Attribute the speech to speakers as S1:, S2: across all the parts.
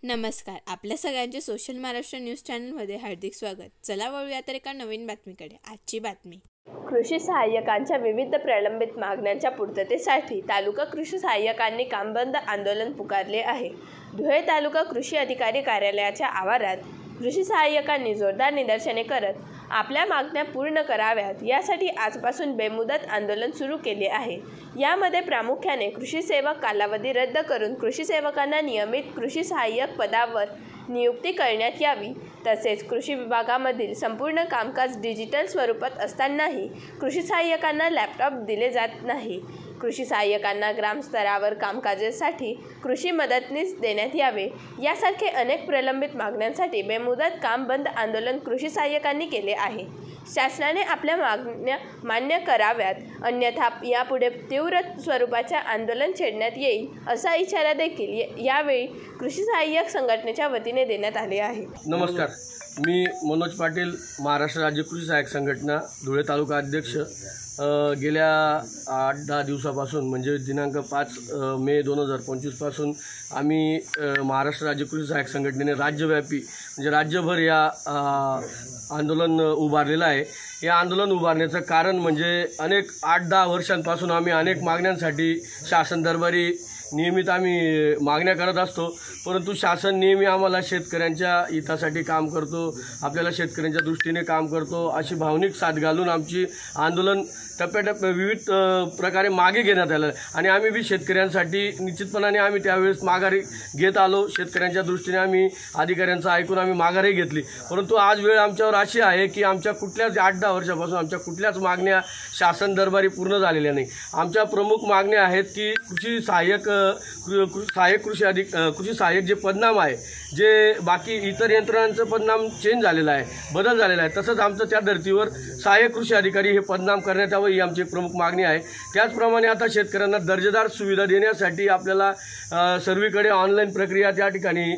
S1: नमस्कार. आपल्या सगळ्यांचे सोशल महाराष्ट्र न्यूज चॅनलमध्ये हार्दिक स्वागत. चला वळूया तर एका नवीन बातमीकडे. आजची बातमी.
S2: कृषी सहाय्यकांच्या विविध प्रलंबित मागण्यांच्या पूर्ततेसाठी तालुका कृषी सहाय्यकांनी कामबंद आंदोलन पुकारले आहे. धुळे तालुका कृषी अधिकारी कार्यालयाच्या आवारात कृषी सहाय्यकांनी जोरदार निदर्शने करत आपल्या मागण्या पूर्ण कराव्यात यासाठी आजपासून बेमुदत आंदोलन सुरू केले आहे. यामध्ये प्रामुख्याने कृषी सेवक कालावधी रद्द करून कृषी सेवकांना नियमित कृषी सहाय्यक पदावर नियुक्ती करण्यात यावी, तसेच कृषी विभागामधील संपूर्ण कामकाज डिजिटल स्वरूपात असतानाही कृषी सहाय्यकांना लॅपटॉप दिले जात नाही. कृषी सहाय्यकांना ग्रामस्तरावर कामकाजासाठी कृषी मदतनीस देण्यात यावे यासारखे अनेक प्रलंबित मागण्यांसाठी बेमुदत काम बंद आंदोलन कृषी सहाय्यकांनी केले आहे. शासनाने आपल्या मागण्या मान्य कराव्यात, अन्यथा यापुढे तीव्र स्वरूपाचे आंदोलन छेडण्यात येईल असा इशारा देखील यावेळी कृषी सहाय्यक संघटनेच्या वतीने देण्यात आले आहे.
S3: नमस्कार, मी मनोज पाटील, महाराष्ट्र राज्य कृषी सहाय्यक संघटना धुळे तालुका अध्यक्ष. गेल्या 8-10 दिवसापासून म्हणजे दिनांक 5 मे 2025 पासून आम्ही महाराष्ट्र राज्य कृषी सहाय्यक संघटनेने राज्यव्यापी म्हणजे राज्यभर या आंदोलन उभारलेलं आहे. हे आंदोलन उभारण्याचं कारण म्हणजे अनेक 8-10 वर्षांपासून आम्ही अनेक मागण्यांसाठी शासन दरबारी नियमित आम्ही मागण्या करत असतो, परंतु शासन नेहमी आम्हाला शेतकऱ्यांच्या हितासाठी काम करतो, आपल्याला शेतकऱ्यांच्या दृष्टीने काम करतो अशी भावनिक साथ घालून आमची आंदोलन टप्प्याटप्प्या विविध प्रकारे मागे घेण्यात आलं आणि आम्ही बी शेतकऱ्यांसाठी निश्चितपणाने आम्ही त्यावेळेस माघारी घेत आलो. शेतकऱ्यांच्या दृष्टीने आम्ही अधिकाऱ्यांचं ऐकून आम्ही माघारी घेतली, परंतु आज वेळ आमच्यावर अशी आहे की आमच्या कुठल्याच 8-10 वर्षापासून आमच्या कुठल्याच मागण्या शासन दरबारी पूर्ण झालेल्या नाही. आमच्या प्रमुख मागण्या आहेत की कृषी सहाय्यक कृषी सहाय्यक जे पदनाम आहे, जे बाकी इतर यंत्रणांचं पदनाम चेंज झालेलं आहे, बदल झालेला आहे, तसंच आमचं त्या धर्तीवर सहाय्यक कृषी अधिकारी हे पदनाम करण्यात यावं ही आमची प्रमुख मागणी आहे. त्याचप्रमाणे आता शेतकऱ्यांना दर्जेदार सुविधा देण्यासाठी आपल्याला सर्वीकडे ऑनलाईन प्रक्रिया त्या ठिकाणी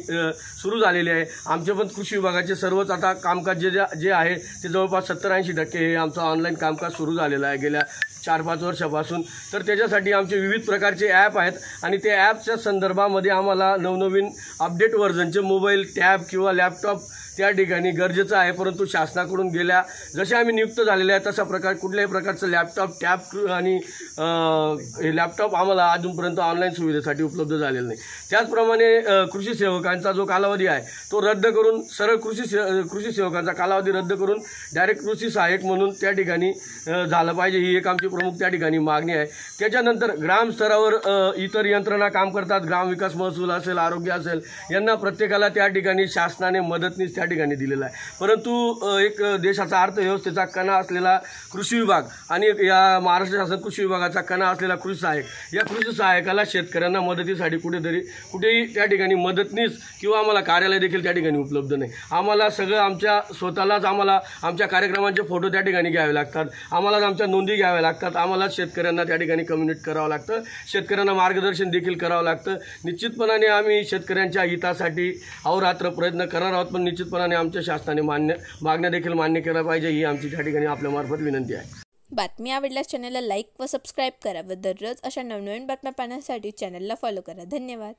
S3: सुरू झालेली आहे. आमचे पण कृषी विभागाचे सर्वच आता कामकाज जे आहे ते जवळपास 70-80% हे आमचं ऑनलाईन कामकाज सुरू झालेलं आहे गेल्या 4-5 वर्षापासून. तर त्याच्यासाठी आमचे विविध प्रकारचे ॲप आहेत आणि ते ॲपच्या संदर्भामध्ये आम्हाला नवनवीन अपडेट व्हर्जनचे मोबाईल, टॅब किंवा लॅपटॉप त्या ठिकाणी गरजेचं आहे, परंतु शासनाकडून गेल्या जसे आम्ही नियुक्त झालेले आहे तशा कुठल्याही प्रकारचं लॅपटॉप, टॅब आणि लॅपटॉप आम्हाला अजूनपर्यंत ऑनलाईन सुविधेसाठी उपलब्ध झालेलं नाही. त्याचप्रमाणे कृषी सेवकांचा जो कालावधी आहे तो रद्द करून सरळ कृषी सेवकांचा कालावधी रद्द करून डायरेक्ट कृषी सहाय्यक म्हणून त्या ठिकाणी झालं पाहिजे ही एक आमची प्रमुख त्या ठिकाणी मागणी आहे. त्याच्यानंतर ग्रामस्तरावर इतर यंत्रणा काम करतात, ग्रामविकास महसूल असेल, आरोग्य असेल, यांना प्रत्येकाला त्या ठिकाणी शासनाने मदतनीस त्या ठिकाणी दिलेला आहे, परंतु एक देशाचा अर्थव्यवस्थेचा कणा असलेला कृषी विभाग आणि या महाराष्ट्र शासन कृषी विभागाचा कणा असलेला कृषी सहाय्यक, या कृषी सहाय्यकाला शेतकऱ्यांना मदतीसाठी कुठेही त्या ठिकाणी मदतनीस किंवा आम्हाला कार्यालय देखील त्या ठिकाणी उपलब्ध नाही. आम्हाला सगळं आमच्या स्वतःलाच आमच्या कार्यक्रमांचे फोटो त्या ठिकाणी घ्यावे लागतात, आम्हालाच आमच्या नोंदी घ्याव्या लागतात, आम्हाला शेतकऱ्यांना त्या ठिकाणी कम्युनिकेट करावं लागतं, शेतकऱ्यांना मार्गदर्शन देखील करावं लागतं. निश्चितपणाने आम्ही शेतकऱ्यांच्या हितासाठी अहोरात्र प्रयत्न करणार आहोत, पण निश्चितपणाने आमच्या शासनाने मागण्या देखील मान्य केल्या पाहिजे ही आमची त्या ठिकाणी आपल्यामार्फत विनंती आहे.
S1: बातमी आवडल्यास चॅनलला लाईक व सबस्क्राईब करा व दररोज अशा नवनवीन बातम्या पाहण्यासाठी चॅनलला फॉलो करा. धन्यवाद.